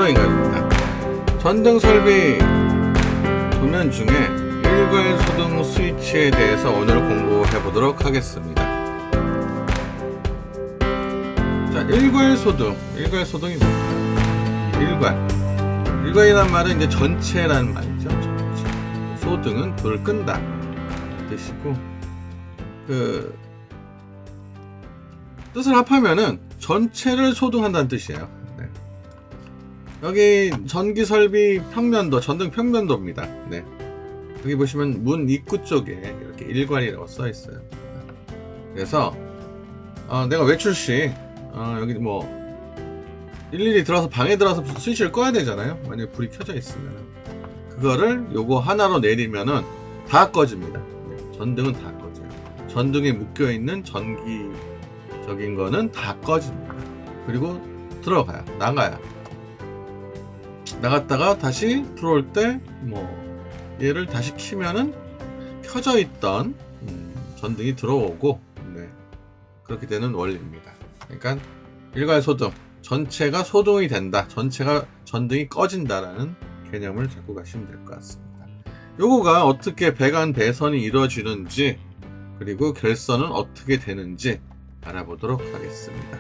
단어인가입니다. 전등 설비 도면 중에 일괄소등 스위치에 대해서 오늘 공부해 보도록 하겠습니다. 자, 일괄소등이 뭡니까? 일괄이란 말은 이제 전체란 말이죠. 전체. 소등은 불을 끈다 뜻이고, 그 뜻을 합하면은 전체를 소등한다는 뜻이에요. 네. 여기 전기 설비 평면도, 전등 평면도입니다. 네. 여기 보시면 문 입구 쪽에 이렇게 일괄이라고 써 있어요. 그래서 내가 외출 시 여기 뭐 일일이 들어서 방에 들어서 스위치를 꺼야 되잖아요. 만약에 불이 켜져 있으면 그거를 요거 하나로 내리면은 다 꺼집니다. 네. 전등은 다 꺼져요. 전등에 묶여 있는 전기적인 거는 다 꺼집니다. 그리고 들어가요. 나갔다가 다시 들어올 때 뭐 얘를 다시 키면은 켜져 있던 전등이 들어오고, 네. 그렇게 되는 원리입니다. 그러니까 일괄소등, 전체가 소등이 된다, 전체가 전등이 꺼진다라는 개념을 잡고 가시면 될 것 같습니다. 요거가 어떻게 배관 배선이 이루어지는지, 그리고 결선은 어떻게 되는지 알아보도록 하겠습니다.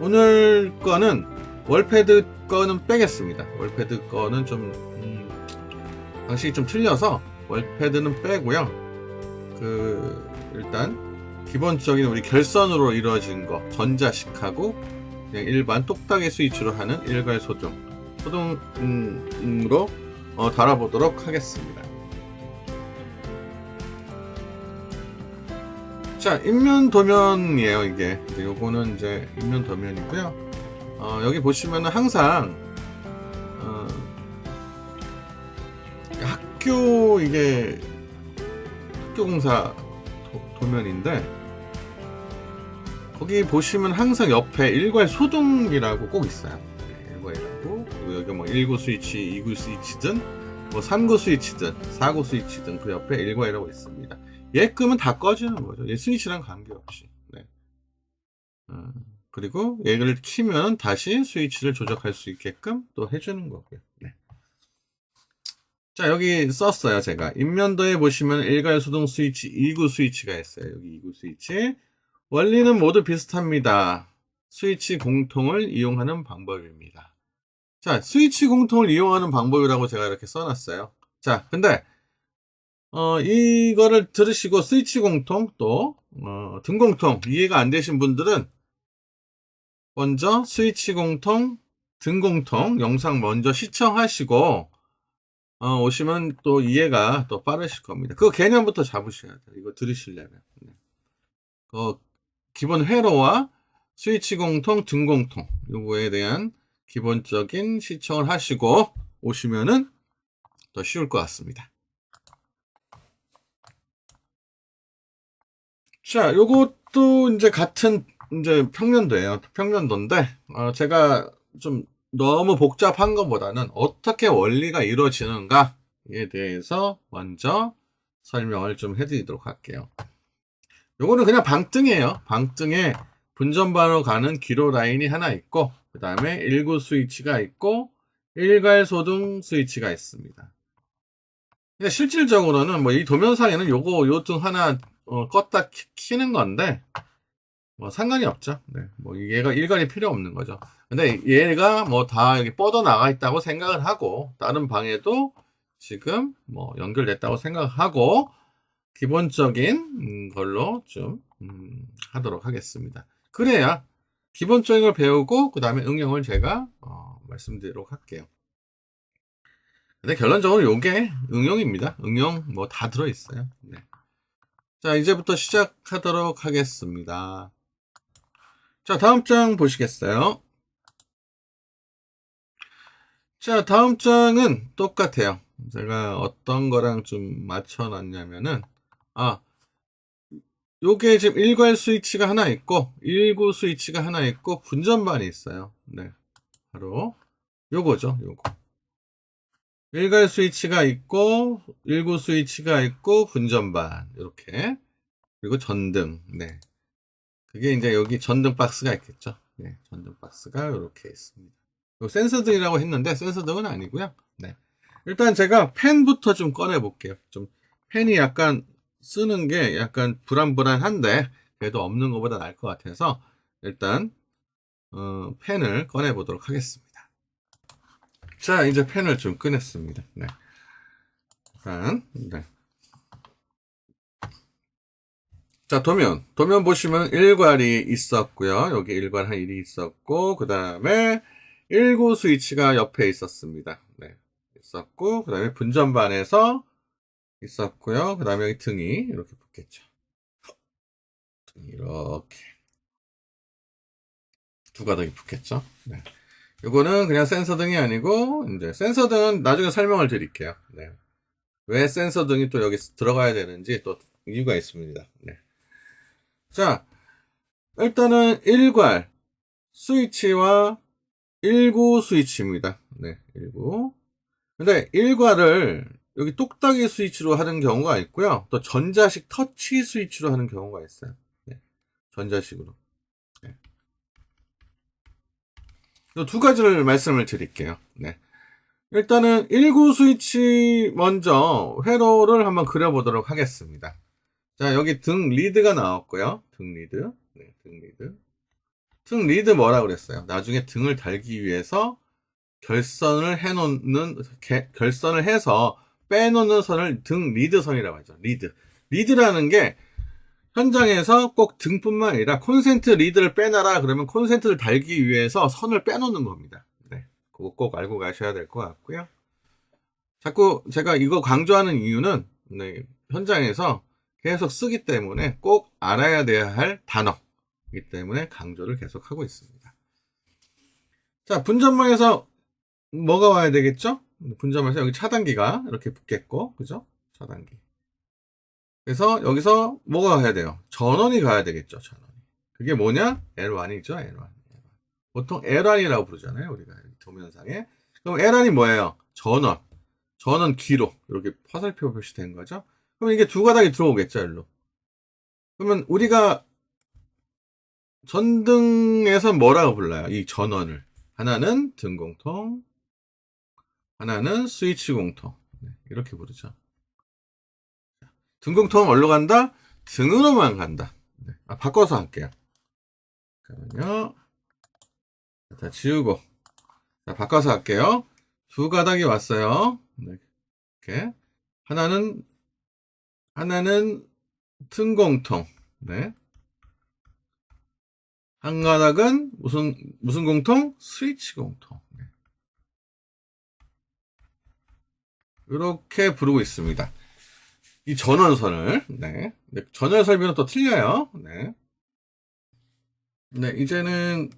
오늘 거는 월패드 거는 빼겠습니다. 월패드 거는 좀 방식이 좀 틀려서 월패드는 빼고요. 일단 기본적인 우리 결선으로 이루어진 거, 전자식하고 그냥 일반 똑딱이 스위치로 하는 일괄소등으로 달아보도록 하겠습니다. 자, 인면도면이에요. 이게 요거는 이제 인면도면이고요. 여기 보시면은 항상 이게 학교공사 도면인데, 거기 보시면 항상 옆에 일괄소등이라고 꼭 있어요. 일괄이라고. 그리고 여기 뭐 1구 스위치, 2구 스위치든 뭐 3구 스위치든 4구 스위치든 그 옆에 일괄이라고 있습니다. 얘 끄면 다 꺼지는 거죠. 얘 스위치랑 관계없이. 네. 그리고 얘를 키면 다시 스위치를 조작할 수 있게끔 또 해주는 거고요. 네. 자, 여기 썼어요. 제가 인면도에 보시면 일괄소등 스위치 2구 스위치가 있어요. 여기 2구 스위치. 원리는 모두 비슷합니다. 스위치 공통을 이용하는 방법입니다. 자, 스위치 공통을 이용하는 방법이라고 제가 이렇게 써놨어요. 자, 근데 이거를 들으시고 스위치 공통 또 등 공통 이해가 안 되신 분들은 먼저 스위치 공통, 등 공통 영상 먼저 시청하시고 오시면 또 이해가 또 빠르실 겁니다. 그 개념부터 잡으셔야 돼요. 이거 들으시려면. 기본 회로와 스위치 공통, 등 공통 요거에 대한 기본적인 시청을 하시고 오시면은 더 쉬울 것 같습니다. 자, 요것도 이제 같은 이제 평면도예요. 평면도인데 제가 좀 너무 복잡한 것보다는 어떻게 원리가 이루어지는가에 대해서 먼저 설명을 좀 해드리도록 할게요. 요거는 그냥 방등이에요. 방등에 분전반으로 가는 기로 라인이 하나 있고, 그 다음에 1구 스위치가 있고, 일괄소등 스위치가 있습니다. 근데 실질적으로는 뭐 이 도면상에는 요 등 하나 껐다 키는 건데 뭐 상관이 없죠. 네. 뭐 얘가 일괄이 필요 없는 거죠. 근데 얘가 뭐 다 여기 뻗어 나가 있다고 생각을 하고, 다른 방에도 지금 뭐 연결됐다고 생각하고 기본적인 걸로 좀 하도록 하겠습니다. 그래야 기본적인 걸 배우고 그 다음에 응용을 제가 말씀드리도록 할게요. 근데 결론적으로 요게 응용입니다. 응용 뭐 다 들어있어요. 네. 자, 이제부터 시작하도록 하겠습니다. 자, 다음 장 보시겠어요? 자, 다음 장은 똑같아요. 제가 어떤 거랑 좀 맞춰놨냐면은 요게 지금 일괄 스위치가 하나 있고 1구 스위치가 하나 있고 분전반이 있어요. 네, 바로 요거죠. 요거 일괄 스위치가 있고 1구 스위치가 있고 분전반 이렇게, 그리고 전등. 네, 그게 이제 여기 전등 박스가 있겠죠. 네, 전등 박스가 이렇게 있습니다. 센서 등이라고 했는데 센서 등은 아니고요. 네. 일단 제가 펜부터 좀 꺼내 볼게요. 좀 펜이 약간 쓰는 게 약간 불안불안한데 그래도 없는 것보다 나을 것 같아서 일단 펜을 꺼내 보도록 하겠습니다. 자, 이제 펜을 좀 꺼냈습니다. 네. 일단 네. 자, 도면 보시면 일괄이 있었고요. 여기 일괄 한 1이 있었고, 그 다음에 1구 스위치가 옆에 있었습니다. 네. 있었고, 그 다음에 분전반에서 있었고요. 그 다음에 여기 등이 이렇게 붙겠죠. 이렇게. 두 가닥이 붙겠죠. 네. 요거는 그냥 센서 등이 아니고, 이제 센서 등은 나중에 설명을 드릴게요. 네. 왜 센서 등이 또 여기 들어가야 되는지 또 이유가 있습니다. 네. 자, 일단은 일괄 스위치와 1구 스위치입니다. 네, 1구. 근데 일괄을 여기 똑딱이 스위치로 하는 경우가 있고요. 또 전자식 터치 스위치로 하는 경우가 있어요. 네, 전자식으로. 네. 이 두 가지를 말씀을 드릴게요. 네. 일단은 1구 스위치 먼저 회로를 한번 그려보도록 하겠습니다. 자, 여기 등 리드가 나왔고요. 등 리드. 네, 등 리드. 등 리드 뭐라 그랬어요? 나중에 등을 달기 위해서 결선을 해서 빼놓는 선을 등 리드선이라고 하죠. 리드라는 게 현장에서 꼭 등뿐만 아니라 콘센트 리드를 빼놔라 그러면 콘센트를 달기 위해서 선을 빼놓는 겁니다. 네, 그거 꼭 알고 가셔야 될 것 같고요. 자꾸 제가 이거 강조하는 이유는 네, 현장에서 계속 쓰기 때문에 꼭 알아야 돼야 할 단어이기 때문에 강조를 계속 하고 있습니다. 자, 분전망에서 뭐가 와야 되겠죠? 분점에서 여기 차단기가 이렇게 붙겠고, 그죠? 차단기. 그래서 여기서 뭐가 가야 돼요? 전원이 가야 되겠죠, 전원이. 그게 뭐냐? L1이죠, L1. 보통 L1이라고 부르잖아요, 우리가. 도면상에. 그럼 L1이 뭐예요? 전원. 전원 기록. 이렇게 화살표 표시된 거죠? 그럼 이게 두 가닥이 들어오겠죠, 일로. 그러면 우리가 전등에서 뭐라고 불러요? 이 전원을. 하나는 등공통, 하나는 스위치 공통. 네, 이렇게 부르죠. 등공통은 어디로 간다? 등으로만 간다. 네, 바꿔서 할게요. 그러면요. 다 지우고. 자, 바꿔서 할게요. 두 가닥이 왔어요. 네, 이렇게. 하나는 등공통. 네. 한 가닥은 무슨 공통? 스위치 공통. 네. 이렇게 부르고 있습니다. 이 전원선을, 네. 전원 설비는 또 틀려요. 네. 네, 이제는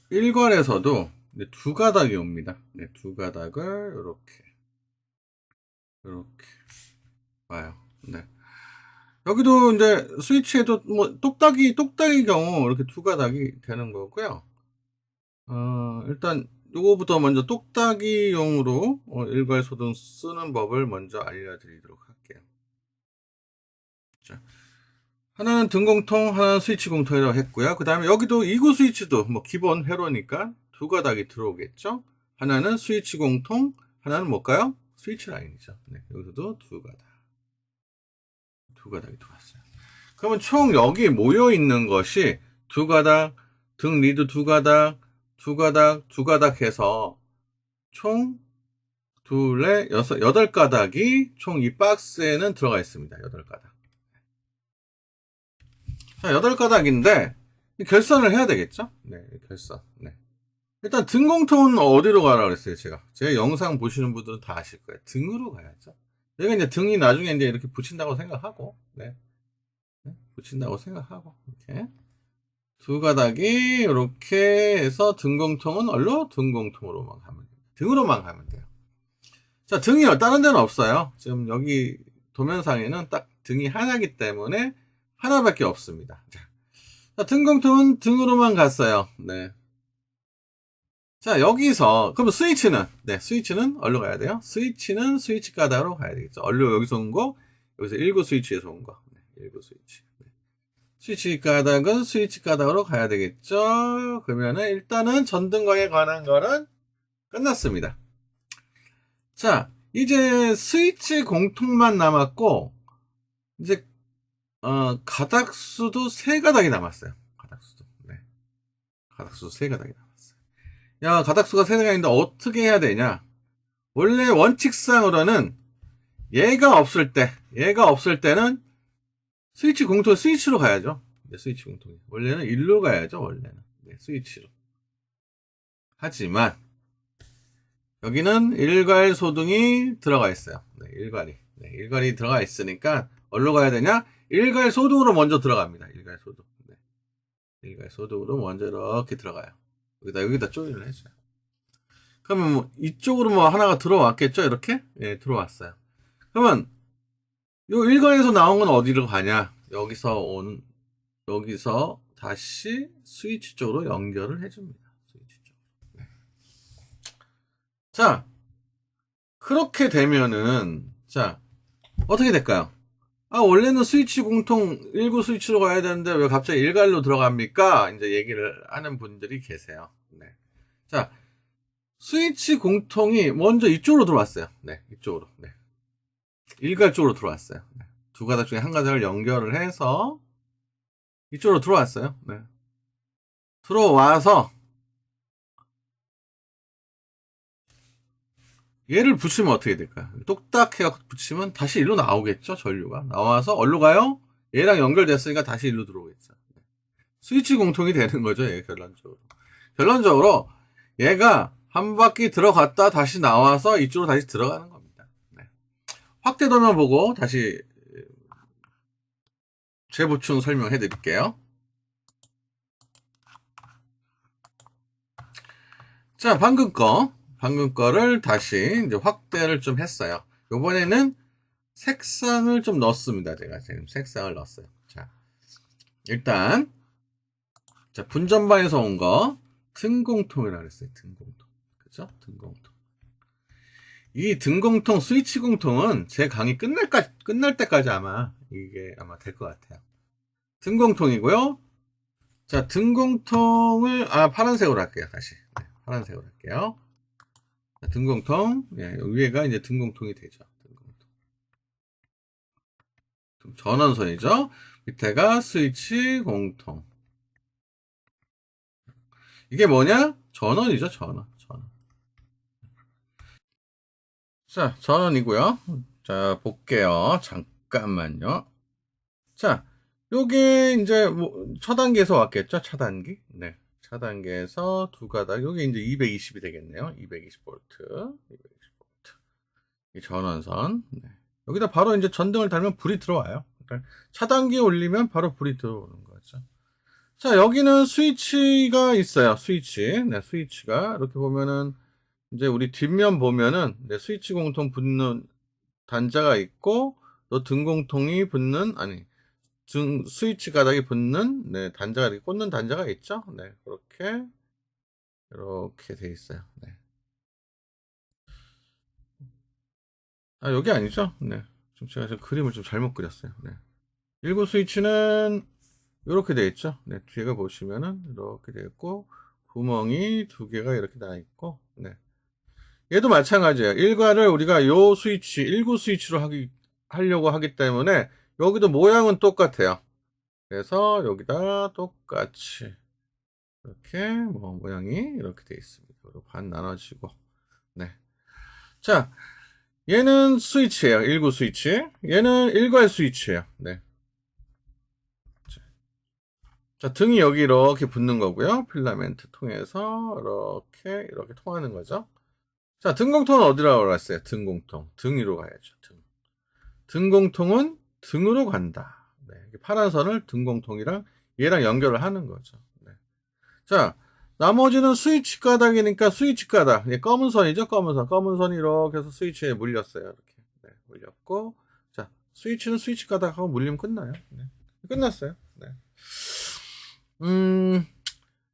일괄에서도 두 가닥이 옵니다. 네, 두 가닥을 이렇게 와요. 네. 여기도 이제 스위치에도 뭐 똑딱이 경우 이렇게 두 가닥이 되는 거고요. 일단 요거부터 먼저 똑딱이용으로 일괄 소등 쓰는 법을 먼저 알려드리도록 할게요. 자, 하나는 등공통, 하나는 스위치 공통이라고 했고요. 그 다음에 여기도 2구 스위치도 뭐 기본 회로니까 두 가닥이 들어오겠죠. 하나는 스위치 공통, 하나는 뭘까요? 스위치 라인이죠. 네, 여기서도 두 가닥이 들어왔어요. 그러면 총 여기 모여 있는 것이 두 가닥, 등 리드 두 가닥, 두 가닥 해서 총 둘에 여덟 가닥이 총 이 박스에는 들어가 있습니다. 여덟 가닥. 자, 여덟 가닥인데 결선을 해야 되겠죠? 네, 결선. 네. 일단 등공통은 어디로 가라 그랬어요, 제가. 제 영상 보시는 분들은 다 아실 거예요. 등으로 가야죠. 여기 이제 등이 나중에 이제 이렇게 붙인다고 생각하고, 네. 붙인다고 생각하고, 이렇게. 두 가닥이 이렇게 해서 등공통은 얼로? 등공통으로만 가면 돼요. 등으로만 가면 돼요. 자, 등이요. 다른 데는 없어요. 지금 여기 도면상에는 딱 등이 하나이기 때문에 하나밖에 없습니다. 자, 등공통은 등으로만 갔어요. 네. 자, 여기서, 그럼 스위치는? 네, 스위치는 어디로 가야 돼요? 스위치는 스위치 가닥으로 가야 되겠죠. 여기서 온 거, 여기서 1구 스위치에서 온 거. 네, 1구 스위치. 네. 스위치 가닥은 스위치 가닥으로 가야 되겠죠. 그러면은 일단은 전등광에 관한 거는 끝났습니다. 자, 이제 스위치 공통만 남았고, 이제 가닥수도 세 가닥이 남았어요. 가닥수도. 네. 가닥수 세 가닥이 남았어요. 야, 가닥수가 세 가닥인데 어떻게 해야 되냐? 원래 원칙상으로는 얘가 없을 때는 스위치 공통, 스위치로 가야죠. 네, 스위치 공통이. 원래는 일로 가야죠, 원래는. 네, 스위치로. 하지만, 여기는 일괄 소등이 들어가 있어요. 네, 일괄이. 네, 일괄이 들어가 있으니까, 어디로 가야 되냐? 일괄 소등으로 먼저 들어갑니다. 일괄 소등. 네. 일괄 소등으로 먼저 이렇게 들어가요. 여기다 조인을 해줘요. 그러면 뭐, 이쪽으로 뭐 하나가 들어왔겠죠? 이렇게? 예, 들어왔어요. 그러면, 요 일괄에서 나온 건 어디로 가냐? 여기서 다시 스위치 쪽으로 연결을 해줍니다. 스위치 쪽. 네. 자, 그렇게 되면은, 자, 어떻게 될까요? 원래는 스위치 공통 19 스위치로 가야 되는데 왜 갑자기 일괄로 들어갑니까? 이제 얘기를 하는 분들이 계세요. 네. 자, 스위치 공통이 먼저 이쪽으로 들어왔어요. 네, 이쪽으로. 네. 일괄 쪽으로 들어왔어요. 네. 두 가닥 중에 한 가닥을 연결을 해서 이쪽으로 들어왔어요. 네. 들어와서 얘를 붙이면 어떻게 될까요? 똑딱 해갖고 붙이면 다시 일로 나오겠죠? 전류가 나와서 어디로 가요? 얘랑 연결됐으니까 다시 일로 들어오겠죠. 네. 스위치 공통이 되는 거죠. 얘 결론적으로 얘가 한 바퀴 들어갔다 다시 나와서 이쪽으로 다시 들어가는 겁니다. 네. 확대 도면 보고 다시 재보충 설명해 드릴게요. 자, 방금 거를 다시 이제 확대를 좀 했어요. 요번에는 색상을 좀 넣었습니다. 제가 지금 색상을 넣었어요. 자, 일단, 자, 분전반에서 온 거, 등공통이라고 그랬어요. 등공통. 그죠? 등공통. 이 등공통, 스위치 공통은 제 강의 끝날 때까지 이게 아마 될 것 같아요. 등공통이고요. 자, 등공통을, 파란색으로 할게요. 다시. 네, 파란색으로 할게요. 자, 등공통. 예, 위에가 이제 등공통이 되죠. 등공통. 전원선이죠. 밑에가 스위치 공통. 이게 뭐냐? 전원이죠, 전원. 자, 전원이고요. 자, 볼게요. 잠깐만요. 자, 요게 이제 뭐 차단기에서 왔겠죠? 차단기. 네. 차단기에서 두 가닥. 요게 이제 220이 되겠네요. 220V. 220V. 이 전원선. 네. 여기다 바로 이제 전등을 달면 불이 들어와요. 그러니까 차단기 올리면 바로 불이 들어오는 거죠. 자, 여기는 스위치가 있어요. 스위치. 네, 스위치가 이렇게 보면은 이제 우리 뒷면 보면은 네, 스위치 공통 붙는 단자가 있고 또 등 공통이 붙는 스위치 가닥이 붙는 네, 단자가 이렇게 꽂는 단자가 있죠. 네, 이렇게 돼 있어요. 네. 여기 아니죠? 네. 지금 제가 그림을 좀 잘못 그렸어요. 네. 19 스위치는 이렇게 돼 있죠. 네, 뒤에 보시면은 이렇게 돼 있고 구멍이 두 개가 이렇게 나 있고 네. 얘도 마찬가지예요. 일괄을 우리가 요 스위치, 19 스위치로 하려고 하기 때문에 여기도 모양은 똑같아요. 그래서 여기다 똑같이 이렇게 모양이 이렇게 되어 있습니다. 반 나눠지고 네. 자, 얘는 스위치예요. 19 스위치. 얘는 일괄 스위치예요. 네. 자, 등이 여기 이렇게 붙는 거고요. 필라멘트 통해서 이렇게 통하는 거죠. 자, 등공통은 어디라고 갔어요? 등공통. 등 위로 가야죠. 등공통은 등으로 간다. 네, 파란 선을 등공통이랑 얘랑 연결을 하는 거죠. 네. 자, 나머지는 스위치 가닥이니까 스위치 가닥. 검은 선이죠, 검은 선. 검은 선이 이렇게 해서 스위치에 물렸어요. 이렇게. 네, 물렸고. 자, 스위치는 스위치 가닥하고 물리면 끝나요. 네. 끝났어요. 네.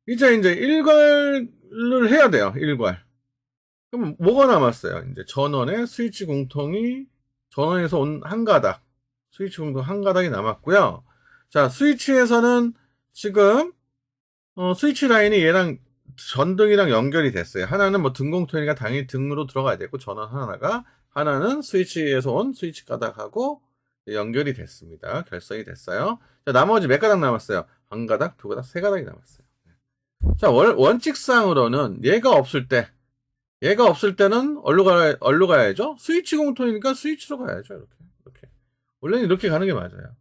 이제 일괄을 해야 돼요. 일괄. 그럼 뭐가 남았어요? 이제 전원의 스위치 공통이 전원에서 온 한 가닥, 스위치 공통 한 가닥이 남았고요. 자, 스위치에서는 지금 스위치 라인이 얘랑 전등이랑 연결이 됐어요. 하나는 뭐 등공통이니까 당연히 등으로 들어가야 되고, 전원 하나는 스위치에서 온 스위치 가닥하고 연결이 됐습니다. 결성이 됐어요. 자, 나머지 몇 가닥 남았어요? 한 가닥, 두 가닥, 세 가닥이 남았어요. 자, 원칙상으로는 얘가 없을 때는 어디로 가야죠? 스위치 공통이니까 스위치로 가야죠. 이렇게. 원래는 이렇게 가는 게 맞아요.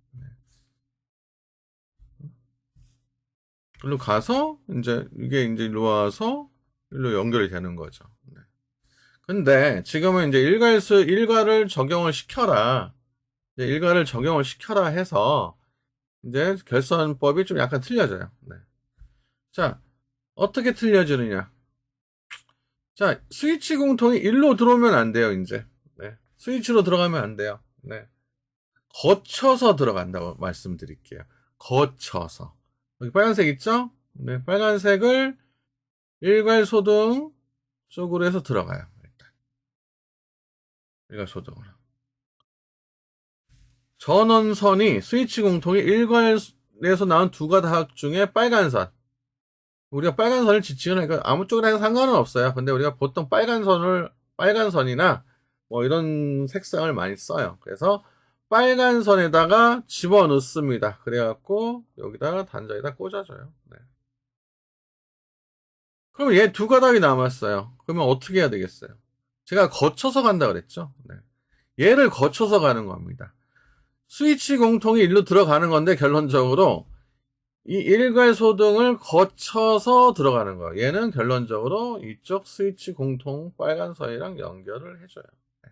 일로 가서, 이게 일로 와서, 일로 연결이 되는 거죠. 네. 근데, 지금은 일가를 적용을 시켜라. 일가를 적용을 시켜라 해서, 결선법이 좀 약간 틀려져요. 네. 자, 어떻게 틀려지느냐. 자, 스위치 공통이 일로 들어오면 안 돼요, 이제. 네. 스위치로 들어가면 안 돼요. 네. 거쳐서 들어간다고 말씀드릴게요. 거쳐서. 여기 빨간색 있죠? 네, 빨간색을 일괄소등 쪽으로 해서 들어가요. 일단. 일괄소등으로. 전원선이 스위치 공통이 일괄에서 나온 두 가닥 중에 빨간선. 우리가 빨간선을 지칭을 하니까 아무 쪽이나 해도 상관은 없어요. 근데 우리가 보통 빨간선이나 뭐 이런 색상을 많이 써요. 그래서 빨간선에다가 집어넣습니다. 그래갖고 여기다가 단자에다 꽂아줘요. 네. 그럼 얘 두 가닥이 남았어요. 그러면 어떻게 해야 되겠어요? 제가 거쳐서 간다 그랬죠? 네. 얘를 거쳐서 가는 겁니다. 스위치 공통이 일로 들어가는 건데 결론적으로 이 일괄소등을 거쳐서 들어가는 거예요. 얘는 결론적으로 이쪽 스위치 공통 빨간선이랑 연결을 해줘요. 네.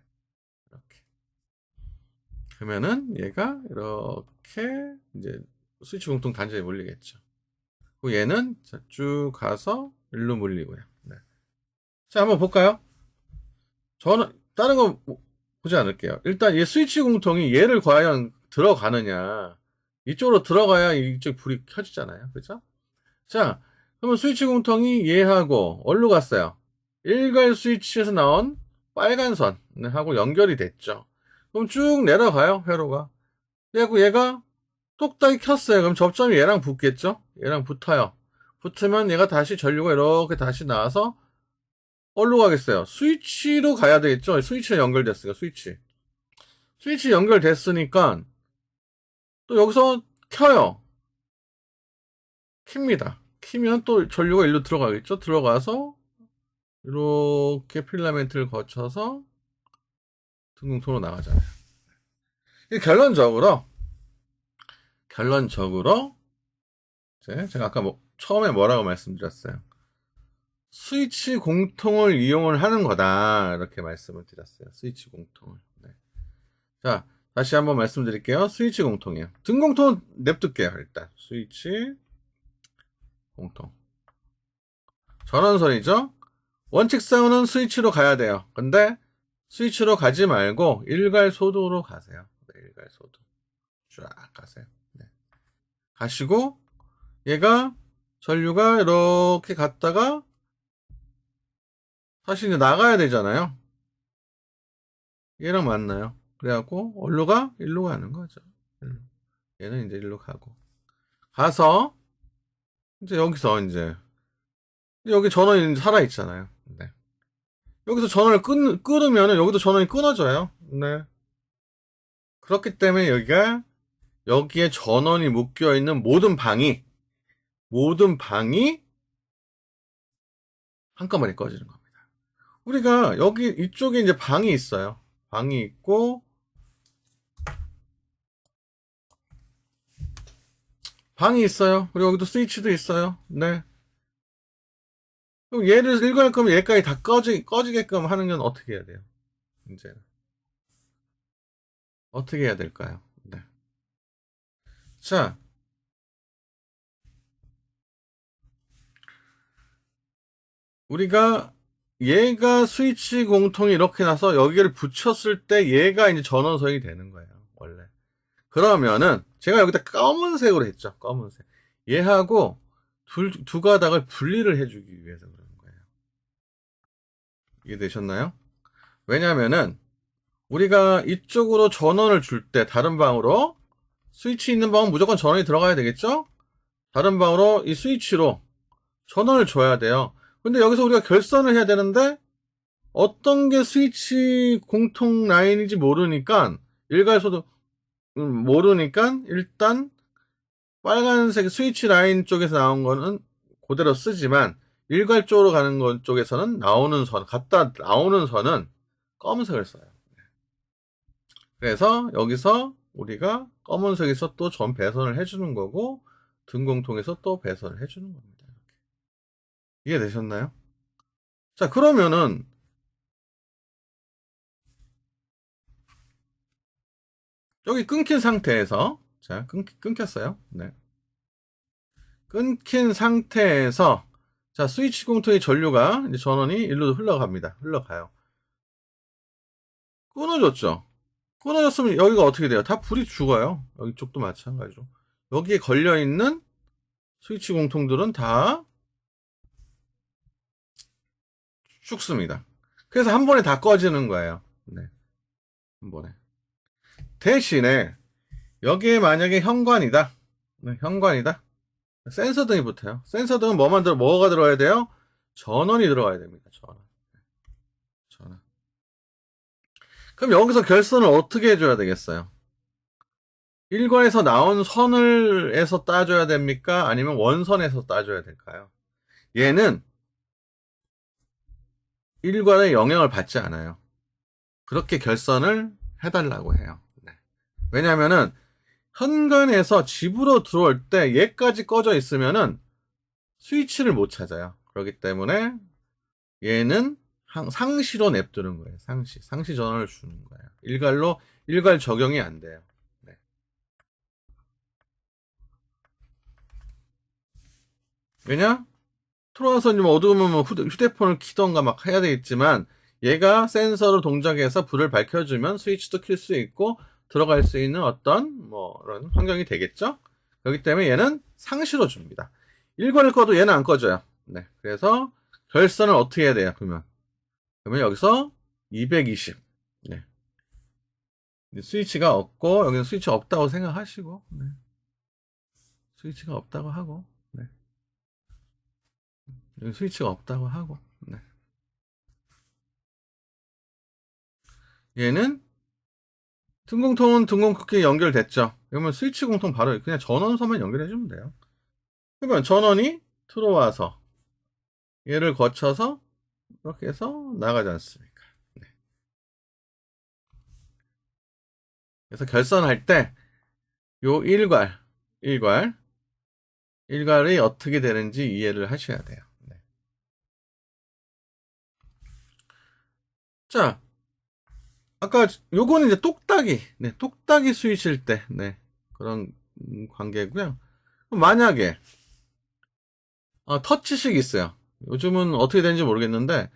이렇게. 그러면은 얘가 이렇게 스위치 공통 단자에 물리겠죠. 그리고 얘는 쭉 가서 일로 물리고요. 네. 자, 한번 볼까요? 저는 다른 거 보지 않을게요. 일단 얘 스위치 공통이 얘를 과연 들어가느냐. 이쪽으로 들어가야 이쪽 불이 켜지잖아요. 그죠? 자, 그러면 스위치 공통이 얘하고 어디로 갔어요? 일괄 스위치에서 나온 빨간 선하고 연결이 됐죠. 그럼 쭉 내려가요, 회로가. 그래갖고 얘가 똑딱이 켰어요. 그럼 접점이 얘랑 붙겠죠? 얘랑 붙어요. 붙으면 얘가 다시 전류가 이렇게 다시 나와서 어디로 가겠어요? 스위치로 가야 되겠죠? 스위치가 연결됐으니까, 스위치 연결됐으니까 또 여기서 켜요. 킵니다. 키면 또 전류가 일로 들어가겠죠? 들어가서 이렇게 필라멘트를 거쳐서 등등통으로 나가잖아요. 결론적으로 제가 아까 처음에 뭐라고 말씀드렸어요? 스위치 공통을 이용을 하는 거다 이렇게 말씀을 드렸어요. 스위치 공통을. 네. 자, 다시 한번 말씀드릴게요. 스위치 공통이에요. 등 공통은 냅둘게요. 일단 스위치 공통. 전원선이죠. 원칙상으로는 스위치로 가야 돼요. 근데 스위치로 가지 말고 일괄소등으로 가세요. 네, 일괄소등. 쫙 가세요. 네. 가시고 얘가 전류가 이렇게 갔다가 사실 이제 나가야 되잖아요. 얘랑 만나요. 그래갖고 어디로 가? 일로 가는 거죠. 일로. 얘는 이제 일로 가서 여기서 여기 전원이 살아 있잖아요. 네. 여기서 전원을 끊으면 여기도 전원이 끊어져요. 네. 그렇기 때문에 여기에 전원이 묶여 있는 모든 방이 한꺼번에 꺼지는 겁니다. 우리가 이쪽에 이제 방이 있어요. 방이 있고 그리고 여기도 스위치도 있어요. 네. 그럼 얘를 일괄 거면 얘까지 다 꺼지게끔 하는 건 어떻게 해야 돼요? 이제 어떻게 해야 될까요? 네. 자, 우리가 얘가 스위치 공통이 이렇게 나서 여기를 붙였을 때 얘가 이제 전원선이 되는 거예요. 원래. 그러면은 제가 여기다 검은색으로 했죠. 검은색. 얘하고 두 가닥을 분리를 해주기 위해서 그러는 거예요. 이해되셨나요? 왜냐면은 우리가 이쪽으로 전원을 줄 때 다른 방으로 스위치 있는 방은 무조건 전원이 들어가야 되겠죠? 다른 방으로 이 스위치로 전원을 줘야 돼요. 근데 여기서 우리가 결선을 해야 되는데 어떤 게 스위치 공통 라인인지 모르니까 일괄소도 모르니까 일단 빨간색 스위치 라인 쪽에서 나온 거는 그대로 쓰지만 일괄 쪽으로 가는 것 쪽에서는 나오는 선, 갖다 나오는 선은 검은색을 써요. 그래서 여기서 우리가 검은색에서 또 전 배선을 해주는 거고 등공통에서 또 배선을 해주는 겁니다. 이해되셨나요? 자, 그러면은 여기 끊긴 상태에서 자, 끊겼어요. 네. 끊긴 상태에서 자, 스위치 공통의 전류가 이제 전원이 일로 흘러갑니다. 흘러가요. 끊어졌죠. 끊어졌으면 여기가 어떻게 돼요? 다 불이 죽어요. 여기 쪽도 마찬가지로. 여기에 걸려있는 스위치 공통들은 다 죽습니다. 그래서 한 번에 다 꺼지는 거예요. 네. 한 번에. 대신에 여기에 만약에 현관이다. 네, 현관이다. 센서 등이 붙어요. 센서 등은 뭐가 들어가야 돼요? 전원이 들어가야 됩니다. 전원. 그럼 여기서 결선을 어떻게 해줘야 되겠어요? 일관에서 나온 선을에서 따줘야 됩니까? 아니면 원선에서 따줘야 될까요? 얘는 일관에 영향을 받지 않아요. 그렇게 결선을 해달라고 해요. 네. 왜냐면은 현관에서 집으로 들어올 때 얘까지 꺼져 있으면은 스위치를 못 찾아요. 그렇기 때문에 얘는 상시로 냅두는 거예요. 상시 전원을 주는 거예요. 일괄 적용이 안 돼요. 네. 왜냐? 들어와서 좀 어두우면 휴대폰을 키던가 막 해야 되겠지만 얘가 센서로 동작해서 불을 밝혀주면 스위치도 킬 수 있고 들어갈 수 있는 어떤 뭐 이런 환경이 되겠죠. 그렇기 때문에 얘는 상시로 줍니다. 일괄을 꺼도 얘는 안 꺼져요. 네, 그래서 결선을 어떻게 해야 돼요? 그러면 여기서 220. 네. 스위치가 없고 여기는 스위치 없다고 생각하시고 네. 스위치가 없다고 하고 네. 여기 스위치가 없다고 하고 네. 얘는 등공통은 등공크기에 연결됐죠. 그러면 스위치 공통 바로 그냥 전원선만 연결해주면 돼요. 그러면 전원이 들어와서 얘를 거쳐서 이렇게 해서 나가지 않습니까? 네. 그래서 결선할 때 요 일괄이 어떻게 되는지 이해를 하셔야 돼요. 네. 자, 아까 요거는 이제 똑딱이 스위치일 때, 네, 그런 관계고요. 만약에 터치식 있어요. 요즘은 어떻게 되는지 모르겠는데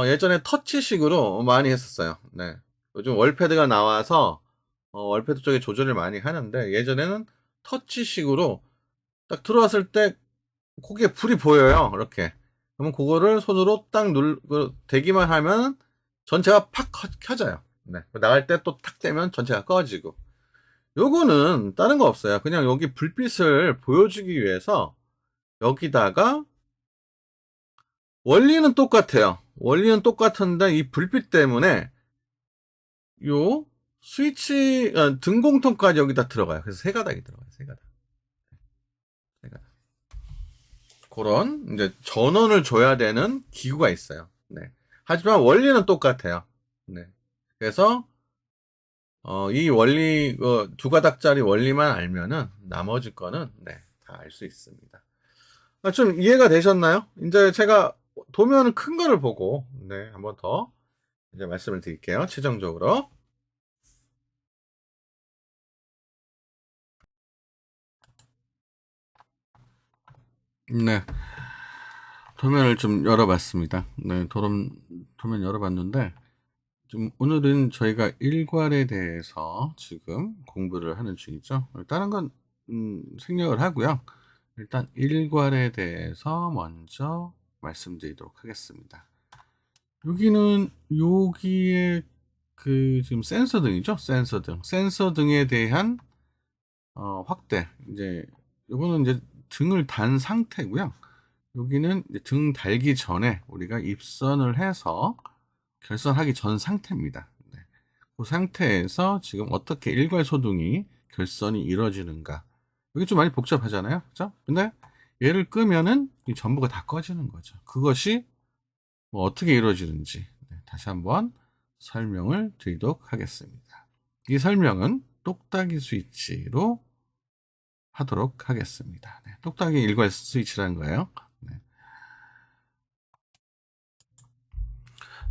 예전에 터치식으로 많이 했었어요. 네. 요즘 월패드가 나와서 월패드 쪽에 조절을 많이 하는데 예전에는 터치식으로 딱 들어왔을 때 거기에 불이 보여요. 이렇게. 그러면 그거를 손으로 딱 대기만 하면 전체가 팍 켜져요. 네. 나갈 때 또 탁 되면 전체가 꺼지고. 요거는 다른 거 없어요. 그냥 여기 불빛을 보여주기 위해서 여기다가 원리는 똑같아요. 원리는 똑같은데 이 불빛 때문에 요 스위치 등공통까지 여기다 들어가요. 그래서 세 가닥이 들어가요. 세 가닥. 그런 이제 전원을 줘야 되는 기구가 있어요. 네. 하지만 원리는 똑같아요. 네. 그래서 이 원리 두 가닥짜리 원리만 알면은 나머지 거는 네, 다 알 수 있습니다. 좀 이해가 되셨나요? 이제 제가 도면은 큰 거를 보고 네, 한번 더 이제 말씀을 드릴게요. 최종적으로. 네. 도면을 좀 열어봤습니다. 네, 도면 열어봤는데, 좀 오늘은 저희가 일괄에 대해서 지금 공부를 하는 중이죠. 다른 건 생략을 하고요. 일단 일괄에 대해서 먼저 말씀드리도록 하겠습니다. 여기에 그 지금 센서 등이죠. 센서 등에 대한 확대. 이제 요거는 이제 등을 단 상태고요. 여기는 이제 등 달기 전에 우리가 입선을 해서 결선하기 전 상태입니다. 네. 그 상태에서 지금 어떻게 일괄소등이 결선이 이루어지는가. 이게 좀 많이 복잡하잖아요. 그죠? 근데 얘를 끄면은 이 전부가 다 꺼지는 거죠. 그것이 뭐 어떻게 이루어지는지 다시 한번 설명을 드리도록 하겠습니다. 이 설명은 똑딱이 스위치로 하도록 하겠습니다. 네, 똑딱이 일괄 스위치라는 거예요. 네.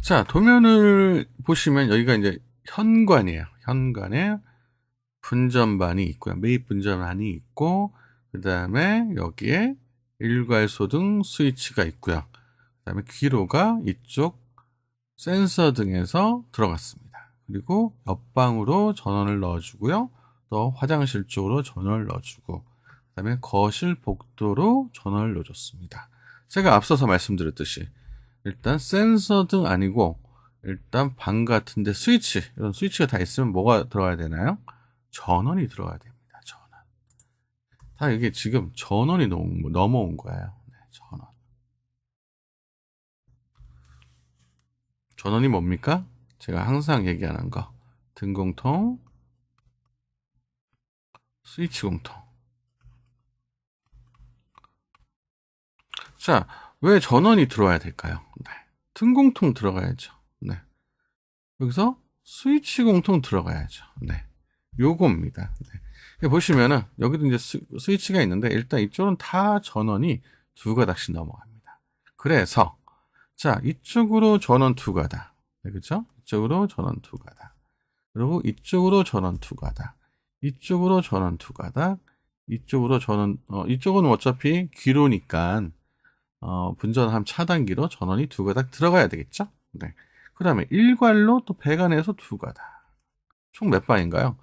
자, 도면을 보시면 여기가 이제 현관이에요. 현관에 분전반이 있고요. 매입 분전반이 있고, 그 다음에 여기에 일괄소등 스위치가 있고요. 그 다음에 귀로가 이쪽 센서 등에서 들어갔습니다. 그리고 옆방으로 전원을 넣어주고요. 또 화장실 쪽으로 전원을 넣어주고, 그 다음에 거실 복도로 전원을 넣어줬습니다. 제가 앞서서 말씀드렸듯이 일단 센서 등 아니고 일단 방 같은데 스위치, 이런 스위치가 다 있으면 뭐가 들어가야 되나요? 전원이 들어가야 됩니다. 전원. 다 이게 지금 전원이 넘어온 거예요. 네, 전원. 전원이 뭡니까? 제가 항상 얘기하는 거. 등 공통, 스위치 공통. 자, 왜 전원이 들어와야 될까요? 네. 등 공통 들어가야죠. 네. 여기서 스위치 공통 들어가야죠. 네. 요겁니다. 네. 보시면은 여기도 이제 스위치가 있는데 일단 이쪽은 다 전원이 두 가닥씩 넘어갑니다. 그래서 자, 이쪽으로 전원 두 가닥. 네, 그렇죠? 이쪽으로 전원 두 가닥. 그리고 이쪽으로 전원 두 가닥. 이쪽으로 전원 두 가닥. 이쪽으로 전원 이쪽은 어차피 귀로니까 분전함 차단기로 전원이 두 가닥 들어가야 되겠죠? 네. 그다음에 일괄로 또 배관에서 두 가닥. 총 몇 방인가요?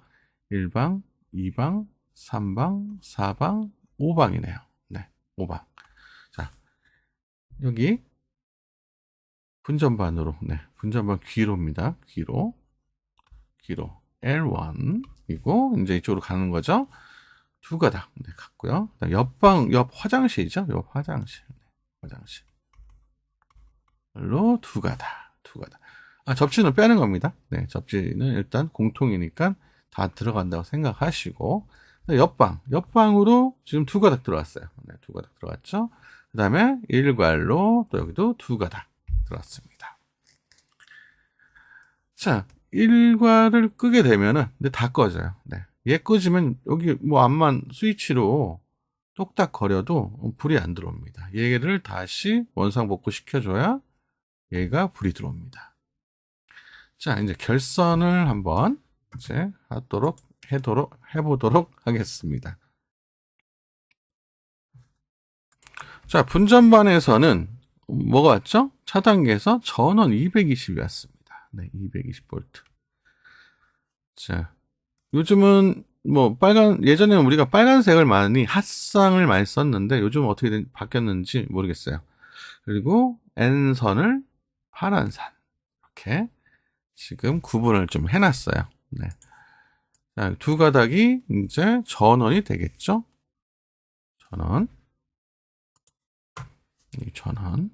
1방, 2방, 3방, 4방, 5방이네요. 네. 5방. 자, 여기 분전반으로, 네. 분전반 귀로입니다. 귀로. L1이고, 이제 이쪽으로 가는 거죠. 두 가닥, 네, 갔고요. 옆 화장실이죠. 옆 화장실. 네, 화장실로 두 가닥. 아, 접지는 빼는 겁니다. 네, 접지는 일단 공통이니까 다 들어간다고 생각하시고, 옆방으로 지금 두 가닥 들어왔어요. 네, 두 가닥 들어갔죠. 그 다음에 일괄로 또 여기도 두 가닥 들어왔습니다. 자, 일괄을 끄게 되면은, 근데 다 꺼져요. 네. 얘 끄지면 여기 뭐 암만 스위치로 똑딱 거려도 불이 안 들어옵니다. 얘를 다시 원상복구 시켜줘야 얘가 불이 들어옵니다. 자, 이제 결선을 한번 이제 해보도록 하겠습니다. 자, 분전반에서는 뭐가 왔죠? 차단기에서 전원 220이 왔습니다. 네, 220V. 자, 요즘은 뭐 예전에는 우리가 빨간색을 핫상을 많이 썼는데 요즘 어떻게 바뀌었는지 모르겠어요. 그리고 N선을 파란산. 이렇게 지금 구분을 좀 해놨어요. 네. 자, 두 가닥이 이제 전원이 되겠죠? 전원. 이 전원.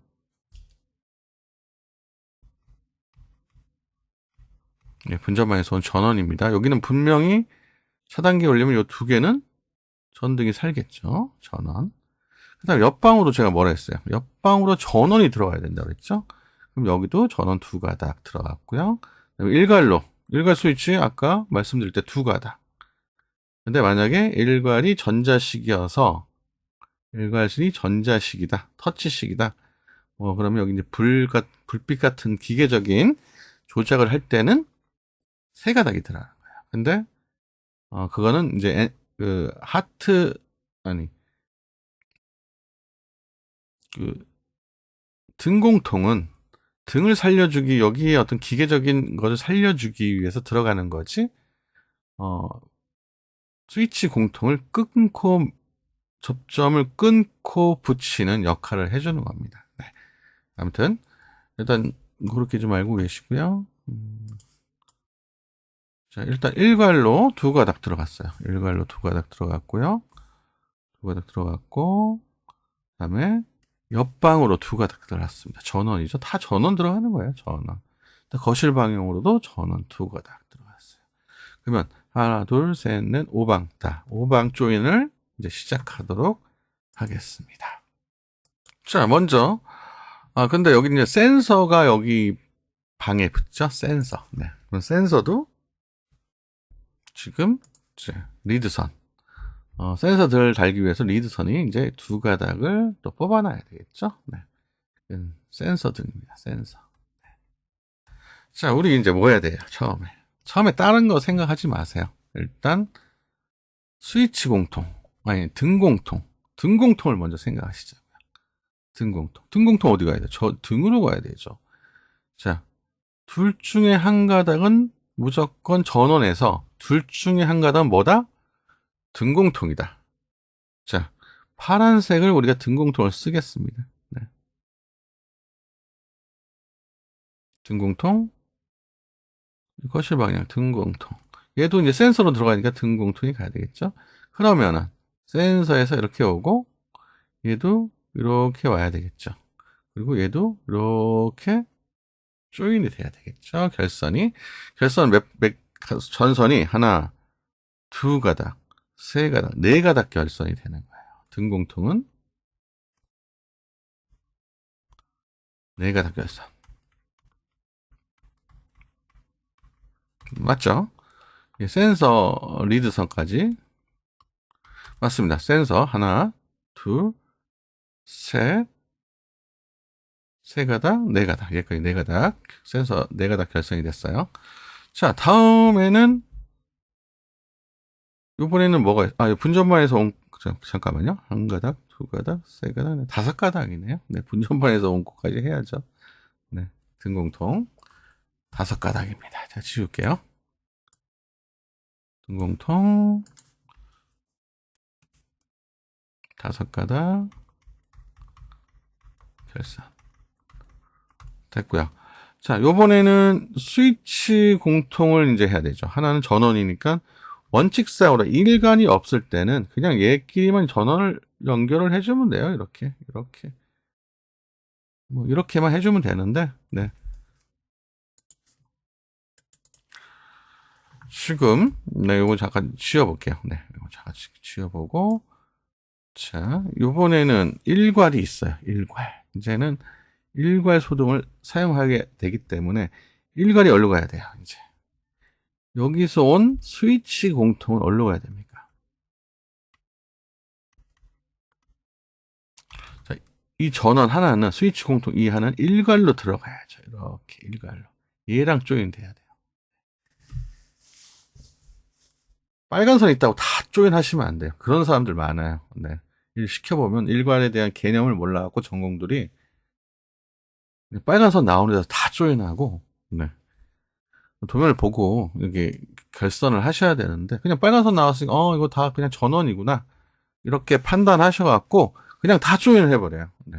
네, 분전반에서 온 전원입니다. 여기는 분명히 차단기 올리면 이 두 개는 전등이 살겠죠? 전원. 그 다음에 옆방으로 제가 뭐라 했어요? 옆방으로 전원이 들어가야 된다고 그랬죠? 그럼 여기도 전원 두 가닥 들어갔고요. 그다음에 일괄 스위치 아까 말씀드릴 때 두 가닥. 근데 만약에 일괄이 전자식이어서 일괄이 전자식이다, 터치식이다. 그러면 여기 이제 불빛 같은 기계적인 조작을 할 때는 세 가닥이 들어가는 거예요. 근데 그거는 이제 그 하트 아니 그 등공통은 등을 살려주기 여기에 어떤 기계적인 것을 살려주기 위해서 들어가는 거지. 스위치 공통을 끊고 접점을 끊고 붙이는 역할을 해주는 겁니다. 네. 아무튼 일단 그렇게 좀 알고 계시고요. 자, 일단 일괄로 두 가닥 들어갔어요. 일괄로 두 가닥 들어갔고요. 두 가닥 들어갔고, 그 다음에 옆방으로 두 가닥 들어갔습니다. 전원이죠. 다 전원 들어가는 거예요. 전원. 거실 방향으로도 전원 두 가닥 들어갔어요. 그러면 하나, 둘, 셋, 넷, 5방. 다 5방 조인을 이제 시작하도록 하겠습니다. 자, 먼저 근데 여기 이제 센서가 여기 방에 붙죠. 센서. 네. 그럼 센서도 지금 이제 리드선. 센서들 달기 위해서 리드선이 이제 두 가닥을 또 뽑아놔야 되겠죠. 네. 센서 등입니다. 센서. 네. 자, 우리 이제 뭐 해야 돼요? 처음에 다른 거 생각하지 마세요. 일단 스위치 공통, 아니 등 공통, 등 공통을 먼저 생각하시죠. 등 공통. 등 공통 어디 가야 돼? 저 등으로 가야 되죠. 자, 둘 중에 한 가닥은 무조건 전원에서 둘 중에 한 가닥은 뭐다? 등공통이다. 자, 파란색을 우리가 등공통을 쓰겠습니다. 네. 등공통, 거실 방향 등공통. 얘도 이제 센서로 들어가니까 등공통이 가야 되겠죠? 그러면은 센서에서 이렇게 오고 얘도 이렇게 와야 되겠죠. 그리고 얘도 이렇게 조인이 돼야 되겠죠. 전선이 하나, 두 가닥, 세 가닥, 네 가닥 결선이 되는 거예요. 등공통은 네 가닥 결선. 맞죠? 센서 리드선까지 맞습니다. 센서 하나, 둘, 셋, 세 가닥, 네 가닥. 여기까지 네 가닥. 센서 네 가닥 결선이 됐어요. 자, 다음에는 이번에는 뭐가 분전반에서 온 잠깐만요. 한 가닥, 두 가닥, 세 가닥, 다섯 가닥이네요. 네, 분전반에서 온 것까지 해야죠. 네, 등공통 다섯 가닥입니다. 자, 지울게요. 등공통 다섯 가닥 결선 됐고요. 자, 요번에는 스위치 공통을 이제 해야 되죠. 하나는 전원이니까 원칙상으로 일관이 없을 때는 그냥 얘끼리만 전원을 연결을 해주면 돼요. 이렇게 뭐 이렇게만 해주면 되는데, 네. 지금 네, 요거 잠깐 지워볼게요. 네, 요거 잠깐 지워보고, 자, 요번에는 일괄이 있어요. 일괄. 이제는 일괄 소등을 사용하게 되기 때문에 일괄이 어디로 가야 돼요. 이제 여기서 온 스위치 공통은 어디로 가야 됩니까? 자, 이 전원 하나는 스위치 공통 이 하나는 일괄로 들어가야죠. 이렇게 일괄로 얘랑 조인 돼야 돼요. 빨간 선 있다고 다 조인 하시면 안 돼요. 그런 사람들 많아요. 네. 일 시켜보면 일괄에 대한 개념을 몰라갖고 전공들이 빨간 선 나오는 데서 다 조인하고, 네. 도면을 보고 이게 결선을 하셔야 되는데 그냥 빨간 선 나왔으니까 이거 다 그냥 전원이구나 이렇게 판단하셔갖고 그냥 다 조인을 해버려요. 네.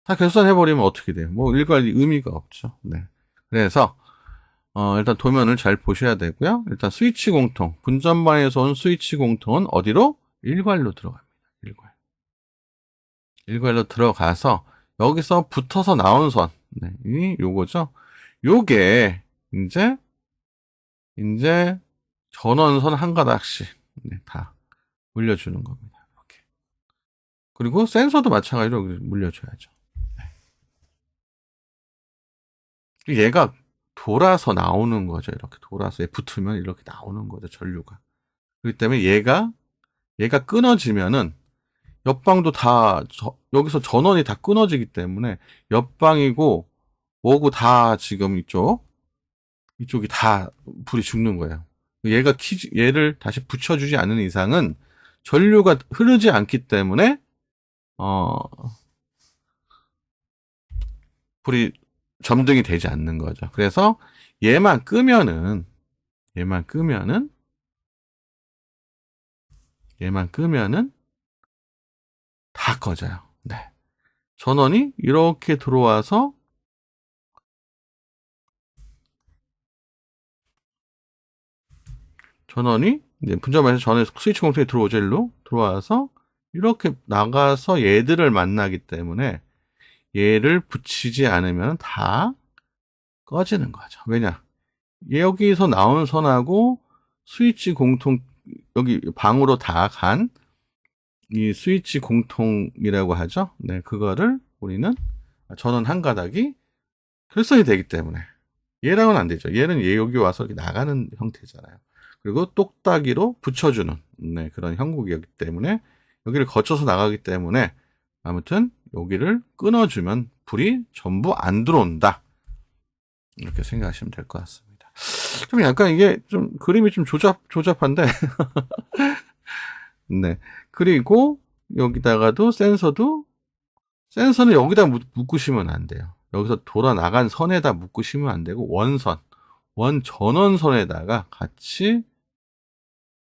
다 결선해버리면 어떻게 돼요? 뭐 일괄 의미가 없죠. 네. 그래서 일단 도면을 잘 보셔야 되고요. 일단 스위치 공통 분전반에서 온 스위치 공통은 어디로? 일괄로 들어갑니다. 일괄로 들어가서 여기서 붙어서 나온 선, 네, 이 요거죠. 요게 이제 전원선 한 가닥씩, 네, 다 물려주는 겁니다. 이렇게. 그리고 센서도 마찬가지로 물려줘야죠. 네. 얘가 돌아서 나오는 거죠. 이렇게 돌아서 붙으면 이렇게 나오는 거죠. 전류가. 그렇기 때문에 얘가 끊어지면은 옆방도 다 여기서 전원이 다 끊어지기 때문에 옆방이고 뭐고 다 지금 이쪽이 다 불이 죽는 거예요. 얘를 다시 붙여주지 않는 이상은 전류가 흐르지 않기 때문에 불이 점등이 되지 않는 거죠. 그래서 얘만 끄면은 다 꺼져요. 네. 전원이 이렇게 들어와서 전원이 이제 분점에서 전원 스위치 공통에 들어오죠. 일로 들어와서 이렇게 나가서 얘들을 만나기 때문에 얘를 붙이지 않으면 다 꺼지는 거죠. 왜냐? 여기서 나온 선하고 스위치 공통, 여기 방으로 다 간 이 스위치 공통이라고 하죠. 네, 그거를 우리는 전원 한 가닥이 결선이 되기 때문에 얘랑은 안 되죠. 얘는 여기 와서 이렇게 나가는 형태잖아요. 그리고 똑딱이로 붙여주는 네, 그런 형국이었기 때문에 여기를 거쳐서 나가기 때문에 아무튼 여기를 끊어주면 불이 전부 안 들어온다. 이렇게 생각하시면 될 것 같습니다. 좀 약간 이게 좀 그림이 좀 조잡한데. 네. 그리고 여기다가도 센서는 여기다 묶으시면 안 돼요. 여기서 돌아 나간 선에다 묶으시면 안 되고 원 전원선에다가 같이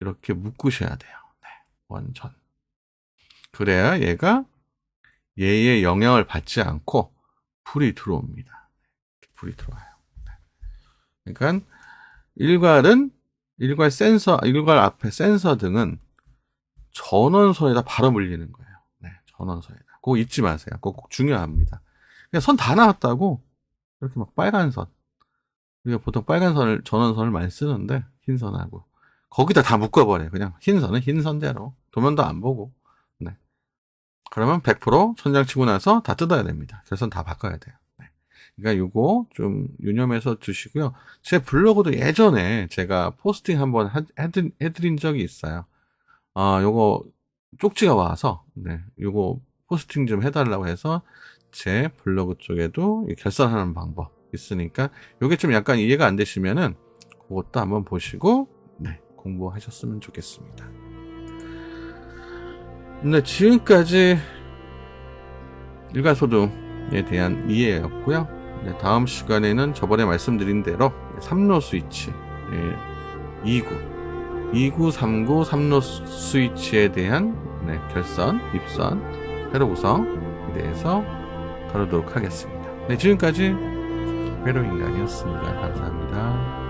이렇게 묶으셔야 돼요. 네. 원전. 그래야 얘의 영향을 받지 않고 불이 들어옵니다. 불이 들어와요. 네. 그러니까 일괄 앞에 센서 등은 전원선에다 바로 물리는 거예요. 네, 전원선에다. 그거 잊지 마세요. 그거 꼭 중요합니다. 그냥 선 다 나왔다고 이렇게 막 빨간 선. 우리가 보통 빨간 선을 전원선을 많이 쓰는데 흰 선하고 거기다 다 묶어버려요. 그냥 흰 선은 흰 선대로 도면도 안 보고. 네. 그러면 100% 천장 치고 나서 다 뜯어야 됩니다. 결선 다 바꿔야 돼요. 네. 그러니까 요거 좀 유념해서 두시고요. 제 블로그도 예전에 제가 포스팅 한번 해드린 적이 있어요. 요거 쪽지가 와서 네, 요거 포스팅 좀 해달라고 해서 제 블로그 쪽에도 결선하는 방법 있으니까 요게 좀 약간 이해가 안 되시면은 그것도 한번 보시고 네, 공부하셨으면 좋겠습니다. 네, 지금까지 일괄소등에 대한 이해였고요. 네, 다음 시간에는 저번에 말씀드린 대로 3로 스위치 2구, 3구, 3로 스위치에 대한 네, 결선, 입선, 회로 구성에 대해서 다루도록 하겠습니다. 네, 지금까지 회로인간이었습니다. 감사합니다.